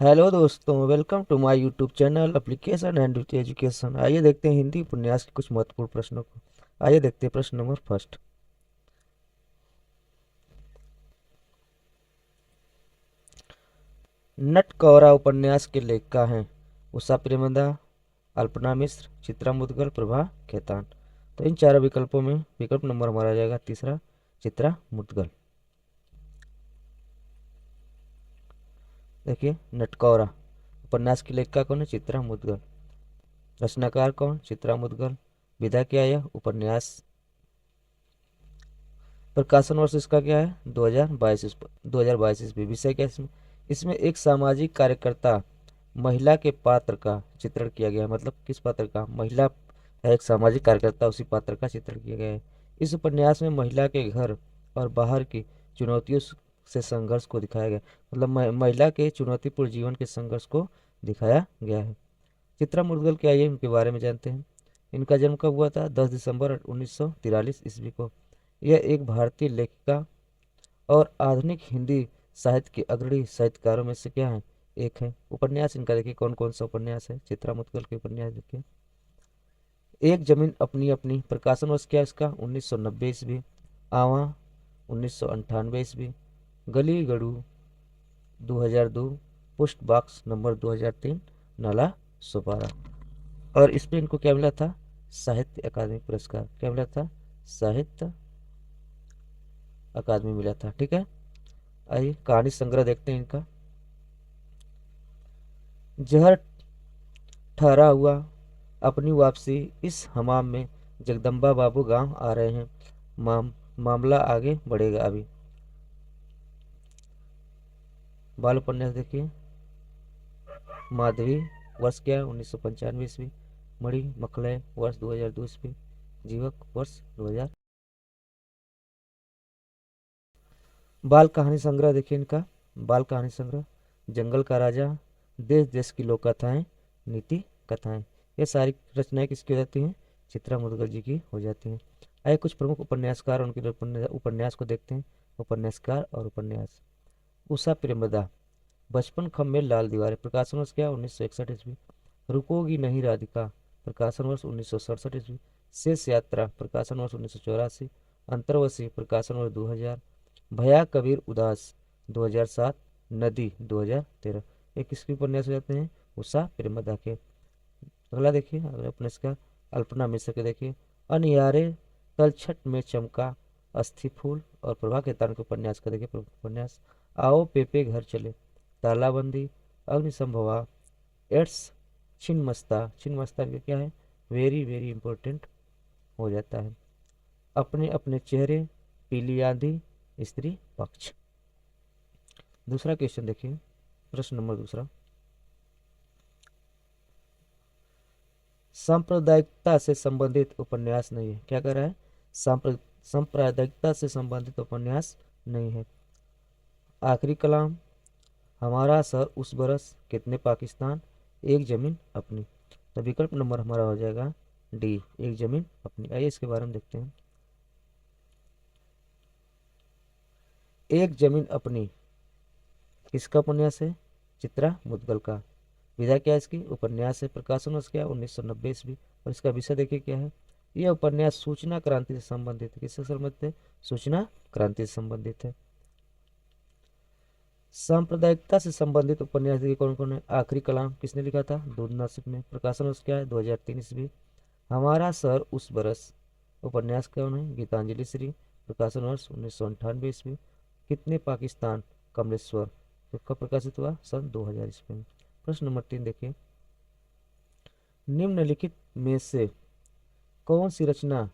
Hello दोस्तों, welcome to my YouTube channel application and education. आइए देखते हैं हिंदी उपन्यास के कुछ महत्वपूर्ण प्रश्नों को। आइए देखते हैं प्रश्न नंबर फर्स्ट। नटकौरा उपन्यास के लेखिका हैं उषा प्रेमदा, अल्पना मिश्र, चित्रा मुदगल, प्रभा खेतान। तो इन चारों विकल्पों में विकल्प नंबर हमारा आ जाएगा तीसरा, चित्रा मुदगल। देखिए, नटकौरा उपन्यास की लेखिका कौन है? चित्रा मुदगल। रचनाकार कौन? चित्रा मुदगल। विधा क्या है? यह उपन्यास। प्रकाशन वर्ष इसका क्या है? 2022। 2022 ईस्वी। विषय क्या है इसमें? इसमें एक सामाजिक कार्यकर्ता महिला के पात्र का चित्रण किया गया है। मतलब किस पात्र का? महिला है एक सामाजिक कार्यकर्ता, उसी पात्र का चित्रण किया गया है। इस उपन्यास में महिला के घर और बाहर की चुनौतियों से संघर्ष को दिखाया गया है। मतलब महिला के चुनौतीपूर्ण जीवन के संघर्ष को दिखाया गया है। चित्रा मुद्गल क्या है, ये इनके बारे में जानते हैं। इनका जन्म कब हुआ था? 10 दिसंबर 1943 ईस्वी को। यह एक भारतीय लेखिका और आधुनिक हिंदी साहित्य के अग्रणी साहित्यकारों में से क्या है? एक है। उपन्यास इनका देखिए कौन कौन सा उपन्यास है चित्रा मुद्गल के उपन्यास देखिए। एक जमीन अपनी अपनी, प्रकाशन वर्ष क्या है इसका? 1990 ईस्वी। आवा 1998 ईस्वी। गली गड़ू 2002। Post box number 2003, Nala Sopara. और इस पे इनको क्या मिला था? साहित्य अकादमी पुरस्कार। क्या मिला था? साहित्य अकादमी मिला था। ठीक है। आइए कहानी संग्रह देखते हैं इनका। जहर ठहरा हुआ अपनी वापसी इस हमाम में जगदम्बा बाबू गांव आ रहे हैं। मामला आगे बढ़ेगा अभी। बाल उपन्यास देखिए। माधवी वर्ष क्या है? 1995 ईस्वी। मणि मखलय वर्ष 2002 ईस्वी। जीवक वर्ष 2000। बाल कहानी संग्रह देखिए इनका। बाल कहानी संग्रह। जंगल का राजा, देश देश की लोक कथाएं, नीति कथाएं। ये सारी रचनाएं किसकी हो जाती हैं? चित्रा मुद्गल जी की हो जाती हैं। आइए कुछ प्रमुख उपन्यासकार और उनके उपन्यास को देखते हैं। उपन्यासकार और उपन्यास। उषा प्रेमदा, बचपन खम में लाल दीवारें, प्रकाशन वर्ष क्या? 1961 ईस्वी। रुकोगी नहीं राधिका, प्रकाशन वर्ष 1967 ईस्वी। शेष यात्रा, प्रकाशन वर्ष 1984। अंतर्वशी, प्रकाशन वर्ष 2000। भया कबीर उदास 2007। नदी 2013। ये किसके उपन्यास हो जाते हैं? उषा प्रेमदा के। अगला देखिए, अगला उपन्यास का अल्पना मिश्र के देखिए। अनियारे तलछट में चमका अस्थि फूल। और प्रभा खेतान के उपन्यास का देखिए प्रमुख उपन्यास। आओ पेपे घर चले, तालाबंदी, अग्निसंभवा, एड्स, छिन्मस्ता। छिन्मस्ता का क्या है? वेरी वेरी इंपॉर्टेंट हो जाता है। अपने अपने चेहरे, पीली आंधी, स्त्री पक्ष। दूसरा क्वेश्चन देखिए, प्रश्न नंबर दूसरा। सांप्रदायिकता से संबंधित उपन्यास नहीं है। क्या कर रहा है? सांप्रदायिकता से संबंधित उपन्यास नहीं है। आखिरी कलाम, हमारा सर उस बरस, कितने पाकिस्तान, एक जमीन अपनी। तो विकल्प नंबर हमारा हो जाएगा डी, एक जमीन अपनी। आइए इसके बारे में देखते हैं। एक जमीन अपनी किसका उपन्यास है? चित्रा मुद्गल का। विधा क्या है इसकी? उपन्यास है। प्रकाशन वर्ष क्या है? 1990 ईस्वी। और इसका विषय देखिए क्या है? यह उपन्यास सूचना क्रांति से संबंधित है। किससे संबंधित है? सूचना क्रांति से संबंधित है। सांप्रदायिकता से संबंधित उपन्यास देखिए कौन कौन है। आखिरी कलाम किसने लिखा था? दूध नासिक ने। प्रकाशन वर्ष क्या है? 2003 ईस्वी। हमारा शहर उस बरस, उपन्यास कौन है? गीतांजलि श्री। प्रकाशन वर्ष 1998 ईस्वी। कितने पाकिस्तान, कमलेश्वर। तो कब प्रकाशित हुआ? सन 2000 ईस्वी में। प्रश्न नंबर 3 देखिए। निम्नलिखित में से कौन सी रचना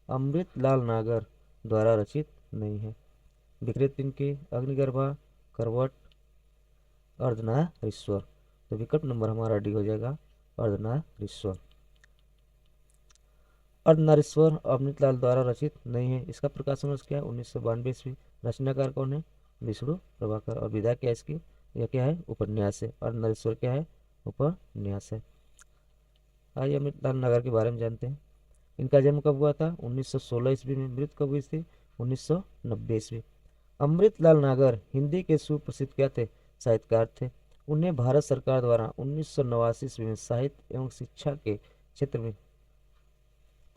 अमृत लाल नागर द्वारा रचित नहीं है? विकृत पिंकी, अग्निगर्भा, करवट, अर्धनारीश्वर। तो विकल्प नंबर हमारा डी हो जाएगा, अर्धनारीश्वर। अर्धनारीश्वर अमृत लाल द्वारा रचित नहीं है। इसका प्रकाशन वर्ष क्या है? 1992 ईस्वी। रचनाकार कौन है? विष्णु प्रभाकर। और विधा क्या है इसकी? यह क्या है? उपन्यास है। अर्धनारीश्वर क्या है? उपन्यास है। आइए अमृत लाल नागर के बारे में जानते हैं। इनका जन्म कब हुआ था? 1916 ईस्वी में। मृत्यु कब हुई थी? 1990 ईस्वी। अमृत लाल नागर हिंदी के सुप्रसिद्ध क्या थे? साहित्यकार थे। उन्हें भारत सरकार द्वारा 1989 ईस्वी में साहित्य एवं शिक्षा के क्षेत्र में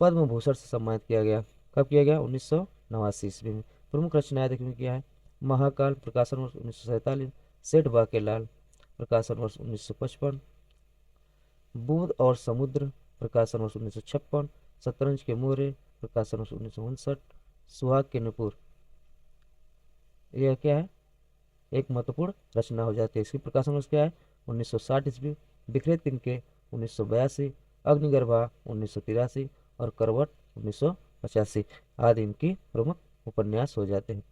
पद्म भूषण से सम्मानित किया गया। कब किया गया? 1989 ईस्वी में। प्रमुख रचनाएं देखने में क्या है? महाकाल प्रकाशन वर्ष 1947, सेठ बाकेलाल प्रकाशन वर्ष 1955, बूंद और समुद्र प्रकाशन वर्ष 1956, शतरंज के मोहरे प्रकाशन वर्ष 1959, सुहाग के नूपुर, यह क्या है? एक महत्वपूर्ण रचना हो जाती है। इसकी प्रकाशन वर्ष क्या है? 1960 ईस्वी। बिखरे तिनके 1982, अग्निगर्भा 1983 और करवट 1985 आदि इनकी प्रमुख उपन्यास हो जाते हैं।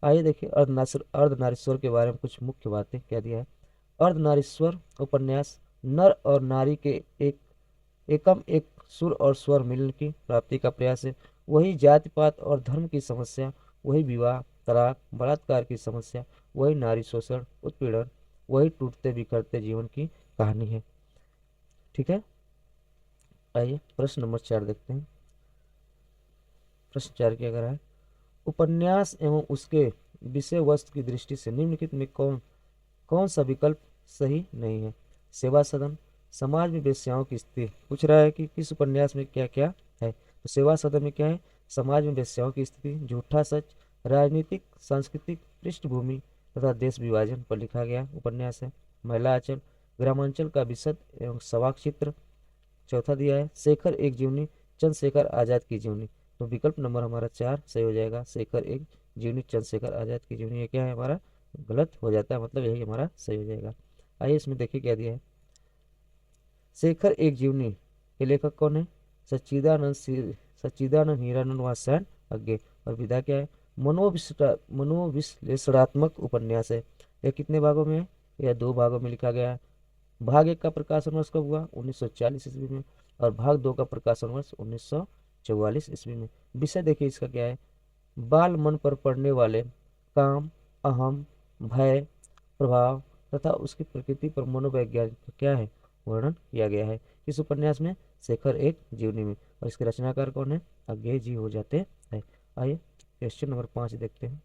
आइए देखिए अर्धनारीश्वर के बारे में कुछ मुख्य बातें क्या दिया है। अर्धनारीश्वर उपन्यास नर और नारी के एक सुर और स्वर मिलन की प्राप्ति का प्रयास है। वही जाति पात और धर्म की समस्या, वही विवाह तलाक बलात्कार की समस्या, वही नारी शोषण उत्पीड़न, वही टूटते बिखरते जीवन की कहानी है। ठीक है, आइए प्रश्न नंबर 4 देखते हैं। प्रश्न 4 क्या कर रहा है? उपन्यास एवं उसके विषय वस्तु की दृष्टि से निम्नलिखित में कौन सा विकल्प सही नहीं है? सेवा सदन, समाज में वेश्याओं की स्थिति, पूछ रहा है कि किस उपन्यास में क्या क्या है। तो सेवा सदन में क्या है? समाज में वेश्याओं की स्थिति, झूठा सच, राजनीतिक सांस्कृतिक पृष्ठभूमि तथा देश विभाजन पर लिखा गया उपन्यास है। महिला आंचल, ग्रामांचल का विशद एवं सवाक चित्र। चौथा दिया है शेखर एक जीवनी, चंद्रशेखर आजाद की जीवनी। तो विकल्प नंबर हमारा 4 सही हो जाएगा। शेखर एक जीवनी चंद्रशेखर आजाद की जीवनी, ये क्या है हमारा? गलत हो जाता है, मतलब यही हमारा सही हो जाएगा। आइए इसमें देखिए क्या दिया है। शेखर एक जीवनी के लेखक कौन है? सच्चिदानंद हीरानंद वात्स्यायन अज्ञे। और विधा क्या है? मनोविश्लेषणात्मक उपन्यास है। यह कितने भागों में है? यह 2 भागों में लिखा गया है। भाग 1 का प्रकाशन वर्ष कब हुआ? 1940 ईस्वी में। और भाग 2 का प्रकाशन वर्ष 1944 ईस्वी में। विषय देखिए इसका क्या है? बाल मन पर पड़ने वाले काम, अहम, भय, प्रभाव तथा उसकी प्रकृति पर मनोवैज्ञानिक क्या है? वर्णन किया गया है। इस उपन्यास में शेखर एक जीवनी में। और इसके रचनाकार कौन है? अज्ञे जी हो जाते हैं। आइए क्वेश्चन नंबर 5 देखते हैं।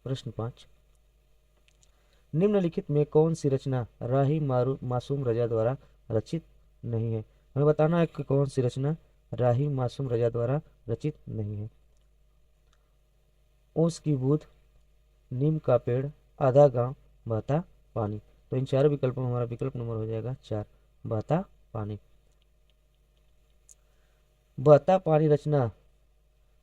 प्रश्न 5, निम्नलिखित में कौन सी रचना राही मासूम रजा द्वारा रचित नहीं है? हमें बताना है कि कौन सी रचना राही मासूम रजा द्वारा रचित नहीं है। ओस की बूंद, नीम का पेड़, आधा गांव, बहता पानी। तो इन चारों विकल्पों में हमारा विकल्प नंबर हो जाएगा 4, बहता पानी। बहता पानी रचना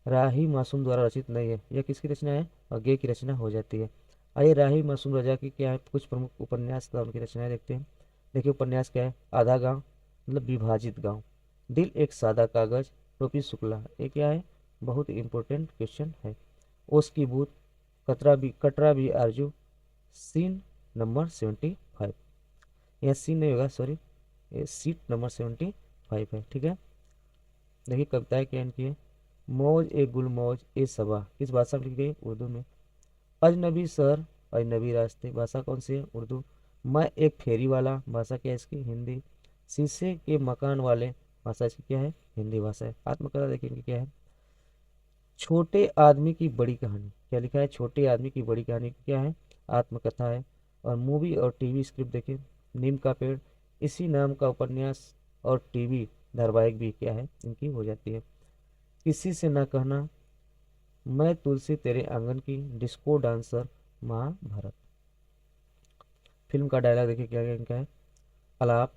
राही मासूम द्वारा रचित नहीं है। यह किसकी रचना है? अज्ञे की रचना हो जाती है। आइए राही मासूम रजा की क्या है कुछ प्रमुख उपन्यास तथा उनकी रचनाएं देखते हैं। देखिए उपन्यास क्या है? आधा गांव मतलब विभाजित गांव, दिल एक सादा कागज, टोपी शुक्ला, ये क्या है? बहुत इंपॉर्टेंट क्वेश्चन है। ओस की बूथ, कटरा भी आरजू, सीन नंबर 75। यह सीन नहीं होगा, सॉरी, ये सीट नंबर 75 है। ठीक है, देखिए कविताएं क्या इनकी है। मौज ए गुल मौज ए सबा, किस भाषा में लिखी गई? उर्दू में। अजनबी शहर अजनबी रास्ते, भाषा कौन सी है? उर्दू। मैं एक फेरी वाला, भाषा क्या है इसकी? हिंदी। शीशे के मकान वाले, भाषा इसकी क्या है? हिंदी भाषा है। आत्मकथा देखिए इनकी क्या है? छोटे आदमी की बड़ी कहानी, क्या लिखा है? छोटे आदमी की बड़ी कहानी क्या है? आत्मकथा है। और मूवी और टीवी स्क्रिप्ट देखिए, नीम का पेड़ इसी नाम का उपन्यास और टीवी धारावाहिक भी क्या है? इनकी हो जाती है। किसी से ना कहना, मैं तुलसी तेरे आंगन की, डिस्को डांसर, महाभारत। फिल्म का डायलॉग देखिए क्या क्या इनका है? अलाप,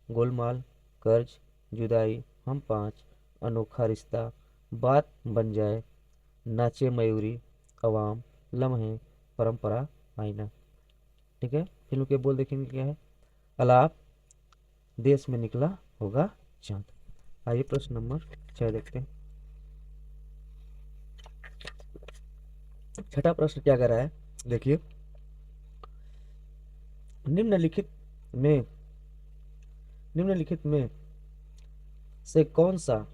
गोलमाल, कर्ज, जुदाई, हम 5, अनोखा रिश्ता, बात बन जाए, नाचे मयूरी, अवाम, लम्हे, परंपरा, आईना। ठीक है, फिल्म के बोल देखेंगे क्या है? अलाप, देश में निकला होगा चांद। आइए प्रश्न नंबर 6 देखते हैं। छठा प्रश्न क्या कर रहा है? देखिए, निम्नलिखित में से कौन सा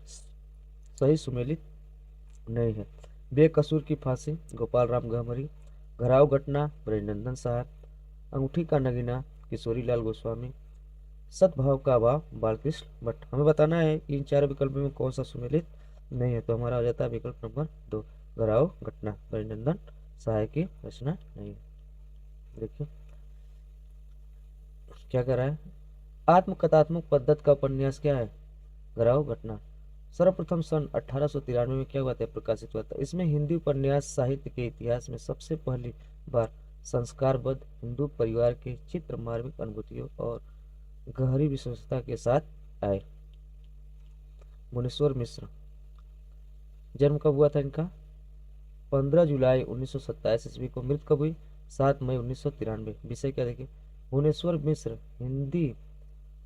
सही सुमेलित नहीं है? बेकसूर की फांसी, गोपाल राम गहमरी, घराव घटना, ब्रजनंदन साहब, अंगूठी का नगीना, किशोरी लाल गोस्वामी, सद्भाव का अभाव, बालकृष्ण भट्ट। हमें बताना है कि इन 4 विकल्पों में कौन सा सुमेलित नहीं है। तो हमारा हो जाता है विकल्प नंबर 2, घराव घटना, ब्रजनंदन सहाय की रचना नहीं है। देखिए क्या कर रहा है, आत्मकथात्मक पद्धति का उपन्यास क्या है, घराओ घटना। सर्वप्रथम सन 1893 में क्या हुआ था, प्रकाशित हुआ था। इसमें हिंदी उपन्यास साहित्य के इतिहास में सबसे पहली बार संस्कारबद्ध हिंदू परिवार के चित्र मार्मिक अनुभूतियों और गहरी विशेषता के साथ आए। भुवनेश्वर मिश्र, जन्म कब हुआ था इनका, 15 जुलाई 1927 ईस्वी को। मृत्यु कब हुई, 7 मई 1993। विषय क्या देखिए, भुवनेश्वर मिश्र हिंदी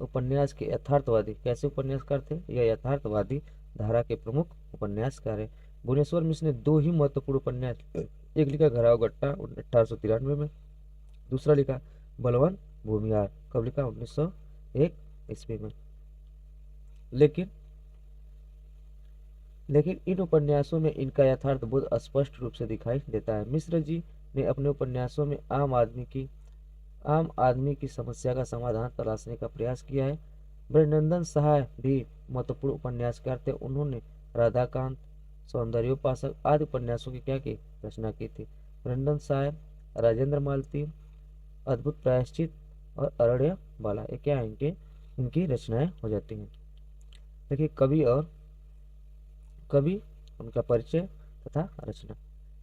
उपन्यास के यथार्थवादी, कैसे उपन्यासकार थे, यह यथार्थवादी धारा के प्रमुख उपन्यासकार है। भुवनेश्वर मिश्र ने दो ही महत्वपूर्ण उपन्यास, एक लिखा घराओ गट्टा 1893 में, दूसरा लिखा बलवंत भूमिहार, कब लिखा, 1901 ईस्वी में। लेकिन इन उपन्यासों में इनका यथार्थ बोध स्पष्ट रूप से दिखाई देता है। मिश्र जी ने अपने उपन्यासों में आम आदमी की समस्या का समाधान तलाशने का प्रयास किया है। ब्रजनंदन सहाय भी महत्वपूर्ण उपन्यासकार थे। उन्होंने राधाकांत, सौंदर्योपासक आदि उपन्यासों की क्या की रचना की थी। ब्रजनंदन सहाय, राजेंद्र मालती, अद्भुत प्रायश्चित और अरण्य बाला, ये क्या है, इनकी रचनाएं हो जाती हैं। देखिए कवि उनका परिचय तथा रचना।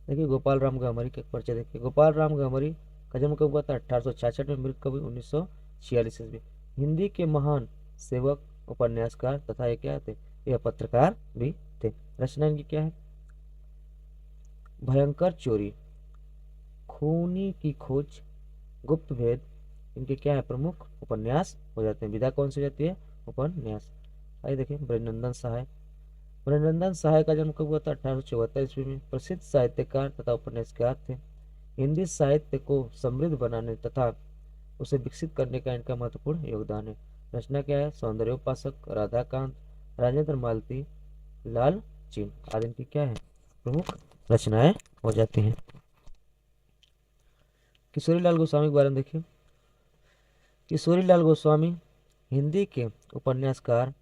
देखिए गोपाल राम गहमरी का परिचय देखिए। गोपाल राम गहमरी का जन्म कब हुआ था, 1866 में। मृत्यु कब हुई, 1946 ईस्वी। हिंदी के महान सेवक, उपन्यासकार तथा ये क्या थे, यह पत्रकार भी थे। रचना इनकी क्या है, भयंकर चोरी, खूनी की खोज, गुप्त भेद, इनके क्या है प्रमुख उपन्यास हो जाते हैं। विधा कौन सी हो जाती है, उपन्यास। आइए देखिए ब्रजनंदन सहाय। ब्रजनंदन सहाय का जन्म कब हुआ था, 1874 ईस्वी में। प्रसिद्ध साहित्यकार तथा उपन्यासकार थे। हिंदी साहित्य को समृद्ध बनाने तथा उसे विकसित करने का इनका महत्वपूर्ण योगदान है। रचना क्या है, सौंदर्योपासक, राधाकांत, राजेंद्र मालती, लाल चीन आदि इनकी क्या है प्रमुख रचनाएं हो जाती हैं। किशोरीलाल गोस्वामी के बारे में देखिए। किशोरीलाल गोस्वामी हिंदी के उपन्यासकार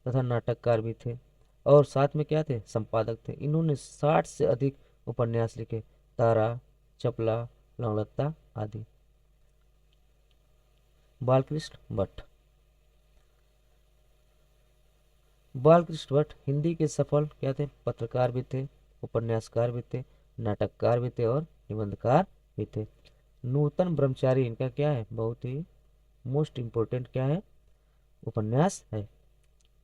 तथा नाटककार भी थे और साथ में क्या थे, संपादक थे। इन्होंने 60 से अधिक उपन्यास लिखे, तारा, चपला, लवणता आदि। बालकृष्ण भट्ट। बालकृष्ण भट्ट हिंदी के सफल क्या थे, पत्रकार भी थे, उपन्यासकार भी थे, नाटककार भी थे और निबंधकार भी थे। नूतन ब्रह्मचारी इनका क्या है, बहुत ही मोस्ट इंपोर्टेंट क्या है, उपन्यास है।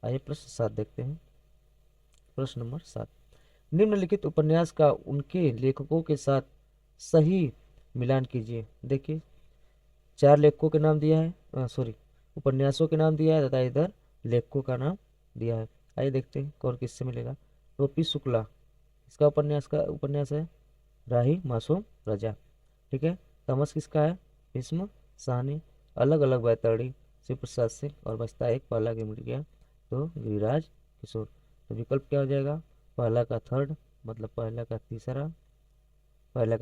आइए प्रश्न 7 देखते हैं। प्रश्न नंबर 7, निम्नलिखित उपन्यास का उनके लेखकों के साथ सही मिलान कीजिए। देखिए 4 लेखकों के नाम दिया है, सॉरी उपन्यासों के नाम दिया है तथा इधर लेखकों का नाम दिया है। आइए देखते हैं कौन किससे मिलेगा। टोपी शुक्ला, इसका उपन्यास है राही मासूम रजा, ठीक है। तमस किसका है, भीष्म साहनी। अलग अलग बैतरणी, शिव प्रसाद सिंह। और बचता एक पहला की मिल गया तो गिरिराज किशोर। तो विकल्प क्या हो जाएगा, पहला का थर्ड मतलब पहला का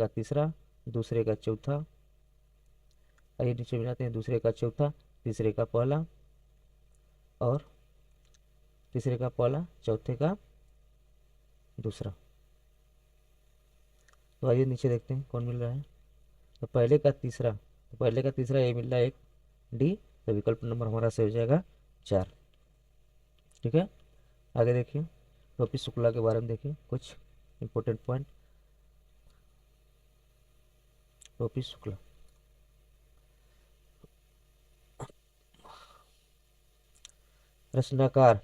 तीसरा, दूसरे का चौथा। आइए नीचे मिलाते हैं, दूसरे का चौथा, तीसरे का पहला और तीसरे का पहला, चौथे का दूसरा। तो आइए नीचे देखते हैं कौन मिल रहा है। तो पहले का तीसरा ये मिल रहा है एक डी। तो विकल्प नंबर हमारा से हो जाएगा 4, ठीक है। आगे देखिए टोपी शुक्ला के बारे में देखिए कुछ इंपॉर्टेंट पॉइंट। टोपी शुक्ला रचनाकार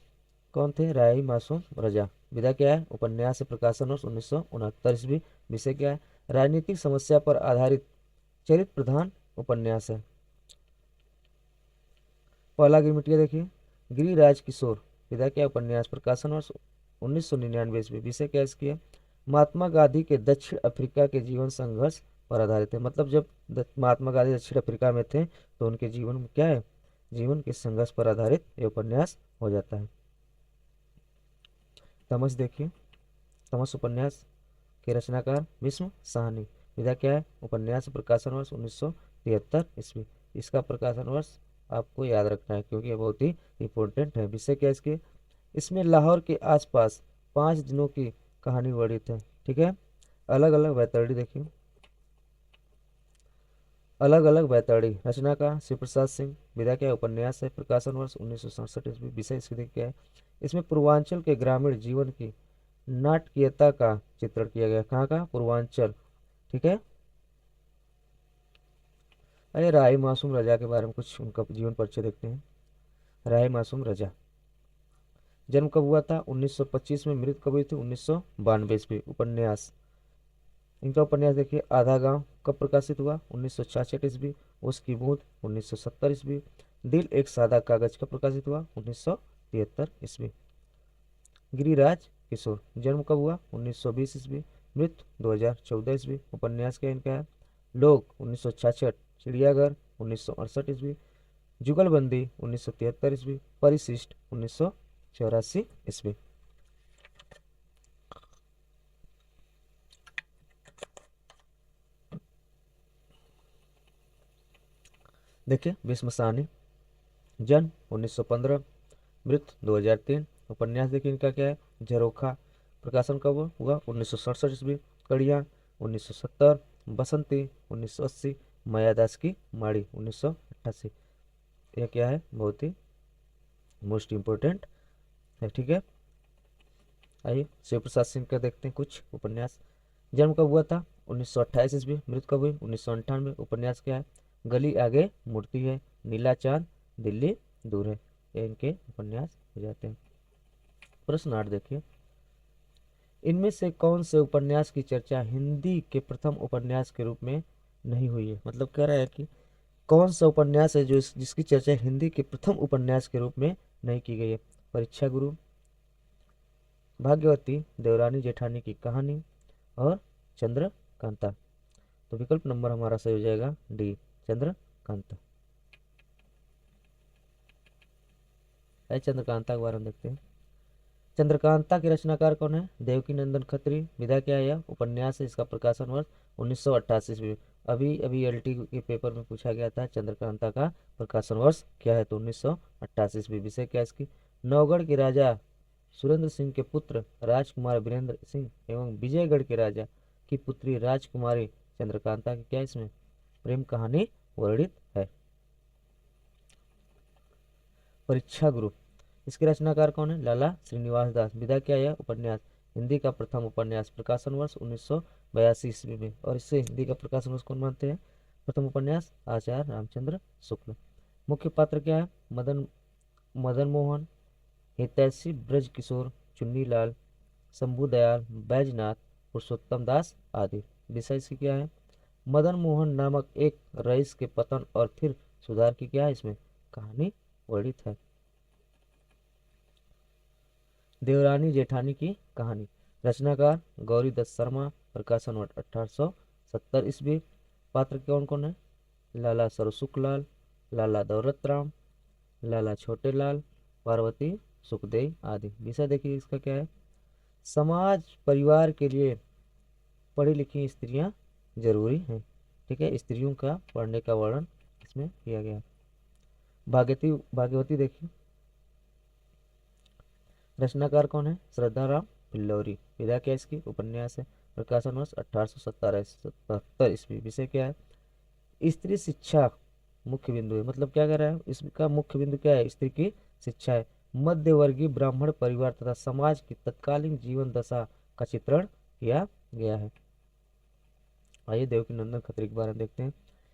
कौन थे, राही मासूम रजा। विधा क्या है, उपन्यास प्रकाशन वर्ष 1969 ईस्वी। विषय क्या है, राजनीतिक समस्या पर आधारित चरित्र प्रधान उपन्यास है। पहला गिरमिटिया देखिए, गिरिराज किशोर। विधा क्या, उपन्यास प्रकाशन वर्ष 1999 ईस्वी। विषय क्या इसकी है, महात्मा गांधी के दक्षिण अफ्रीका के जीवन संघर्ष पर आधारित है। मतलब जब महात्मा गांधी दक्षिण अफ्रीका में थे तो उनके जीवन में क्या है, जीवन के संघर्ष पर आधारित यह उपन्यास हो जाता है। तमस देखिए, तमस उपन्यास के रचनाकार भीष्म साहनी। विधा क्या है, उपन्यास प्रकाशन वर्ष 1973 ईस्वी। इसका प्रकाशन वर्ष आपको याद रखना है क्योंकि ये बहुत ही इंपॉर्टेंट है। विषय क्या है इसके, इसमें लाहौर के आसपास 5 दिनों की कहानी वर्णित है, ठीक है। अलग अलग बैतरणी देखिए, अलग अलग बैताड़ी, रचना का शिव प्रसाद सिंह, विधा क्या है, उपन्यास है, प्रकाशन वर्ष 1967 ईस्वी, विषय इसकी देखिए क्या है, इसमें पूर्वांचल के ग्रामीण जीवन की नाटकीयता का चित्रण किया गया। कहाँ का, पूर्वांचल, ठीक है। अरे राय मासूम रजा के बारे में कुछ उनका जीवन परिचय देखते हैं। राय मासूम रजा, जन्म कब हुआ था, 1925 में, मृत्यु कब हुई थी, 1992 ईस्वी। उपन्यास, इनका उपन्यास देखिए आधा गांव कब प्रकाशित हुआ, 1966 ईस्वी। उसकी बूंद, 1970 ईस्वी। दिल एक सादा कागज कब प्रकाशित हुआ, 1973 ईस्वी। गिरिराज किशोर, जन्म कब हुआ, 1920 ईस्वी। मृत्यु 2014 ईस्वी। उपन्यास क्या इनका है, लोग, 1966। चिड़ियाघर, 1968 ईस्वी। जुगलबंदी, 1973 ईस्वी। परिशिष्ट, 1984 ईस्वी। देखिए भीष्म साहनी, जन्म 1915, मृत्यु 2003। उपन्यास देखिए इनका क्या है, झरोखा, प्रकाशन कब हुआ, 1967 ईस्वी। कड़िया, 1970। बसंती, 1980। मायादास की माड़ी, 1988। यह क्या है, बहुत ही मोस्ट इम्पोर्टेंट है, ठीक है। आइए शिव प्रसाद सिंह का देखते हैं कुछ उपन्यास। जन्म कब हुआ था, 1928 ईस्वी। मृत्यु कब हुई, 1998। उपन्यास क्या है, गली आगे मुड़ती है, नीला चांद दिल्ली दूर है। ये इनके उपन्यास हो जाते हैं। प्रश्न 8 देखिए, इनमें से कौन से उपन्यास की चर्चा हिंदी के प्रथम उपन्यास के रूप में नहीं हुई है। मतलब कह रहा है कि कौन सा उपन्यास है जो जिसकी चर्चा हिंदी के प्रथम उपन्यास के रूप में नहीं की गई है। परीक्षा गुरु, भाग्यवती, देवरानी जेठानी की कहानी और चंद्रकांता। तो विकल्प नंबर हमारा सही हो जाएगा डी, चंद्रकांता। चंद्रकांता के बारे में देखते हैं। चंद्रकांता के रचनाकार कौन है, देवकी नंदन खत्री। विधा क्या है, यह उपन्यास है, इसका प्रकाशन वर्ष 1988 ईस्वी। अभी अभी एलटी के पेपर में पूछा गया था चंद्रकांता का प्रकाशन वर्ष क्या है, तो 1988 ईस्वी। विषय क्या है इसकी, नौगढ़ के राजा सुरेंद्र सिंह के पुत्र राजकुमार वीरेंद्र सिंह एवं विजयगढ़ के राजा की पुत्री राजकुमारी चंद्रकांता की क्या इसमें प्रेम कहानी वर्णित है। परीक्षा गुरु, इसके रचनाकार कौन है, लाला श्रीनिवास दास। विधा क्या है, उपन्यास, हिंदी का प्रथम उपन्यास, प्रकाशन वर्ष 1982 ईस्वी में। और इससे हिंदी का प्रकाशन वर्ष कौन मानते हैं, प्रथम उपन्यास आचार्य रामचंद्र शुक्ल। मुख्य पात्र क्या है, मदन मदन मोहन, हितैषी ब्रज किशोर, चुन्नीलाल, शंभू दयाल, बैजनाथ, पुरुषोत्तम दास आदि। विषय इसकी क्या है, मदन मोहन नामक एक रईस के पतन और फिर सुधार की क्या है इसमें कहानी वर्णित है। देवरानी जेठानी की कहानी, रचनाकार गौरी दत्त शर्मा, प्रकाशन वर्ष 1870 ईस्वी। पात्र कौन कौन है, लाला सरसुखलाल, लाला दौलत राम, लाला छोटे लाल, पार्वती सुखदेव आदि। विषय देखिए इसका क्या है, समाज परिवार के लिए पढ़ी लिखी स्त्रियां जरूरी हैं, ठीक है। स्त्रियों का पढ़ने का वर्णन इसमें किया गया। भाग्यवती भाग्यवती देखिए, रचनाकार कौन है, श्रद्धाराम पिल्लौरी। विधा क्या इसकी, उपन्यास है, प्रकाशन वर्ष 1877 ईस्वी। विषय क्या है, स्त्री शिक्षा मुख्य बिंदु है। मतलब क्या कह रहा है, इसका मुख्य बिंदु क्या है, स्त्री की शिक्षा है। मध्य वर्गीय ब्राह्मण परिवार तथा समाज की तत्कालीन जीवन दशा का चित्रण किया गया है। आइए देवकी नंदन खत्री के बारे में देखते हैं।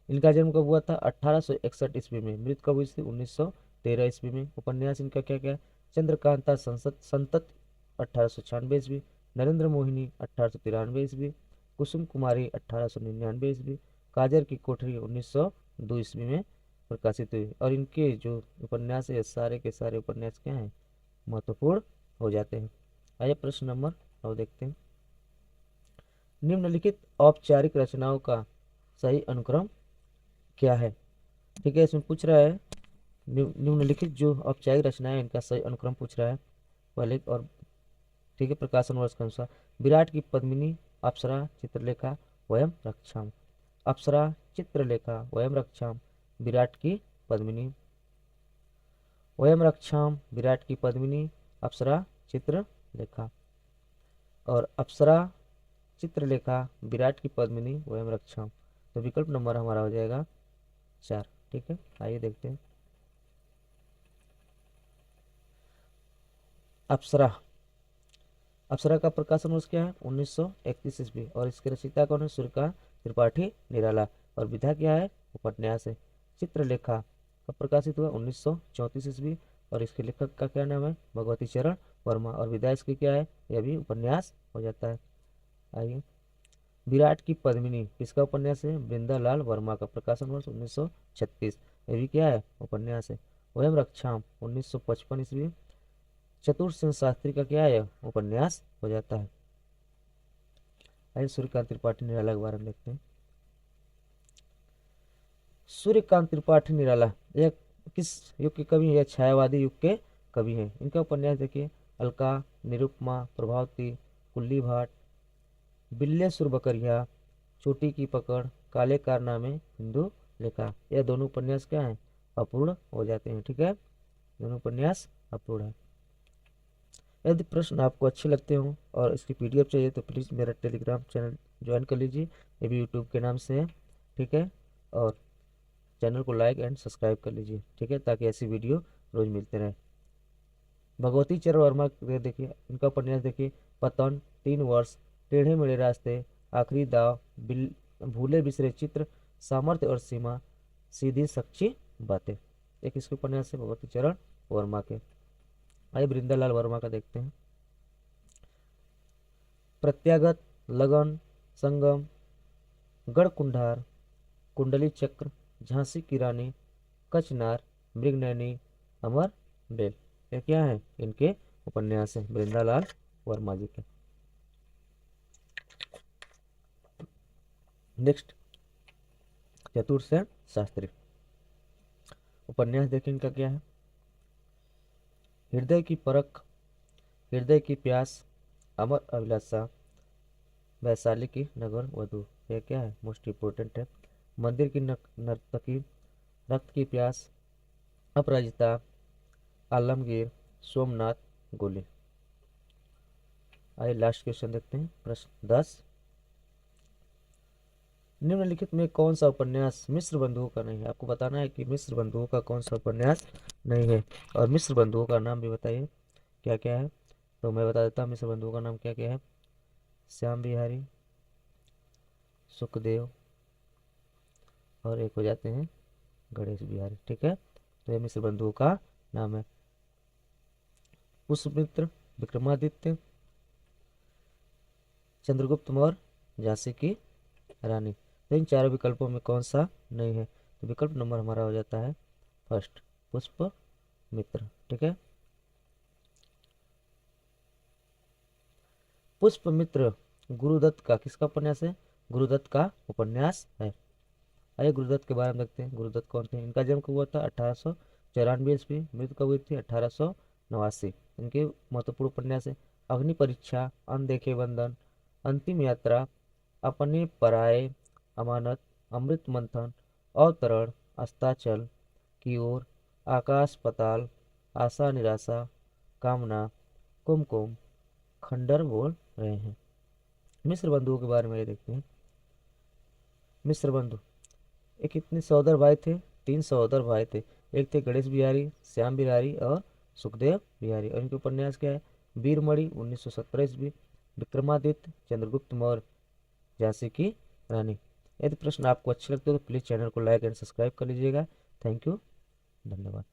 इनका जन्म कब हुआ था, 1861 ईस्वी में। मृत्यु कब हुई थी, 1913 ईस्वी में। उपन्यास इनका क्या क्या है, चंद्रकांता संसद संतत 1896 ईस्वी। नरेंद्र मोहिनी 1893 ईस्वी। कुसुम कुमारी 1899 ईस्वी। काजर की कोठरी 1902 ईस्वी में प्रकाशित हुई। और इनके जो उपन्यास है सारे के सारे उपन्यास क्या हैं, महत्वपूर्ण हो जाते हैं। आइए प्रश्न नंबर 9 देखते हैं। निम्नलिखित औपचारिक रचनाओं का सही अनुक्रम क्या है, ठीक है। इसमें पूछ रहा है निम्नलिखित जो औपचारिक रचनाएं इनका सही अनुक्रम पूछ रहा है पहले, और ठीक है प्रकाशन वर्ष के अनुसार। विराट की पद्मिनी, अप्सरा चित्रलेखा वयम रक्षाम। अप्सरा चित्रलेखा वयम रक्षाम, विराट की पद्मिनी। वयम रक्षाम विराट की पद्मिनी, अप्सरा चित्रलेखा। और अप्सरा चित्रलेखा विराट की पद्मिनी वयम रक्षाम। तो विकल्प नंबर हमारा हो जाएगा 4। ठीक है, आइए देखते हैं। अप्सरा। अप्सरा का प्रकाशन वर्ष क्या है? 1931 ईस्वी। और इसके रचयिता कौन है? सूर्यकांत त्रिपाठी निराला। और विधा क्या है? उपन्यास है। चित्रलेखा कब प्रकाशित हुआ? 1934 ईस्वी। और इसके लेखक का क्या नाम है? भगवती चरण वर्मा। और विधा इसकी क्या है? यह भी उपन्यास हो जाता है। आइए, विराट की पद्मिनी किसका उपन्यास है? वृंदालाल वर्मा का। प्रकाशन वर्ष 1936। ये भी क्या है? उपन्यास है। वयम रक्षाम 1955 ईस्वी। चतुर्सेन शास्त्री का क्या है? उपन्यास हो जाता है। आइए सूर्यकांत त्रिपाठी निराला के बारे में देखते हैं। सूर्यकांत त्रिपाठी निराला यह किस युग के कवि हैं? यह छायावादी युग के कवि हैं। इनका उपन्यास देखिए, अलका, निरुपमा, प्रभावती, कुल्ली भाट, बिल्लेसुर बकरिया, चोटी की पकड़, काले कारनामे, हिंदू लेखा। यह दोनों उपन्यास क्या हैं? अपूर्ण हो जाते हैं। ठीक है, दोनों उपन्यास अपूर्ण है। यदि प्रश्न आपको अच्छे लगते हो और इसकी पीडीएफ चाहिए तो प्लीज़ मेरा टेलीग्राम चैनल ज्वाइन कर लीजिए, ये भी यूट्यूब के नाम से है। ठीक है, और चैनल को लाइक एंड सब्सक्राइब कर लीजिए। ठीक है, ताकि ऐसी वीडियो रोज मिलते रहे। भगवती चरण वर्मा के देखिए, इनका उपन्यास देखिए, पतन, 3 वर्ष, टेढ़े मेढ़े रास्ते, आखिरी दाव, भूले बिसरे चित्र, सामर्थ्य और सीमा, सीधी सच्ची बातें। एक इसके उपन्यास है भगवती चरण वर्मा के। आइए वृंदालाल वर्मा का देखते हैं। प्रत्यागत, लगन, संगम, गढ़कुंडार, कुंडली चक्र, झांसी की रानी, कचनार, मृगनयनी, अमर बेल। ये क्या है? इनके उपन्यास है वृंदालाल वर्मा जी के। नेक्स्ट, चतुर्सेन शास्त्री। उपन्यास देखिए इनका क्या है? हृदय की परख, हृदय की प्यास, अमर अभिलाषा, वैशाली की नगर वधु। यह क्या है? मोस्ट इम्पोर्टेंट है। मंदिर की नर्तकी, रक्त की प्यास, अपराजिता, आलमगीर, सोमनाथ, गोली। आइए लास्ट क्वेश्चन देखते हैं। प्रश्न 10, निम्नलिखित में कौन सा उपन्यास मिश्र बंधुओं का नहीं है? आपको बताना है कि मिश्र बंधुओं का कौन सा उपन्यास नहीं है। और मिश्र बंधुओं का नाम भी बताइए क्या क्या है। तो मैं बता देता हूँ मिश्र बंधुओं का नाम क्या क्या है। श्याम बिहारी, सुखदेव, और एक हो जाते हैं गणेश बिहारी। ठीक है, तो ये मिश्र बंधुओं का नाम है। पुष्पमित्र, विक्रमादित्य, चंद्रगुप्त मौर्य, झांसी की रानी। तो इन चारों विकल्पों में कौन सा नहीं है? तो विकल्प नंबर हमारा हो जाता है फर्स्ट, पुष्पमित्र। ठीक है, पुष्पमित्र गुरुदत्त का किसका उपन्यास है? गुरुदत्त का उपन्यास है। आइए गुरुदत्त के बारे में देखते हैं। गुरुदत्त कौन थे? इनका जन्म कब हुआ था? 1894 ईस्वी। मृत्यु कब हुई थी? 1889। इनके महत्वपूर्ण उपन्यास है अग्नि परीक्षा, अनदेखे बंधन, अंतिम यात्रा, अपने पराये, अमानत, अमृत मंथन, अवतरण, अस्ताचल की ओर, आकाश पताल, आशा निराशा, कामना, कुमकुम, खंडर बोल रहे हैं। मिश्र बंधुओं के बारे में ये देखते हैं। मिश्र बंधु ये कितने सहोदर भाई थे? 3 सहोदर भाई थे। एक थे गणेश बिहारी, श्याम बिहारी और सुखदेव बिहारी। और इनके उपन्यास क्या है? वीरमणि 1917 ईस्वी, विक्रमादित्य, चंद्रगुप्त मौर्य, झांसी की रानी। यदि प्रश्न आपको अच्छे लगते हो तो प्लीज़ चैनल को लाइक एंड सब्सक्राइब कर लीजिएगा। थैंक यू, धन्यवाद।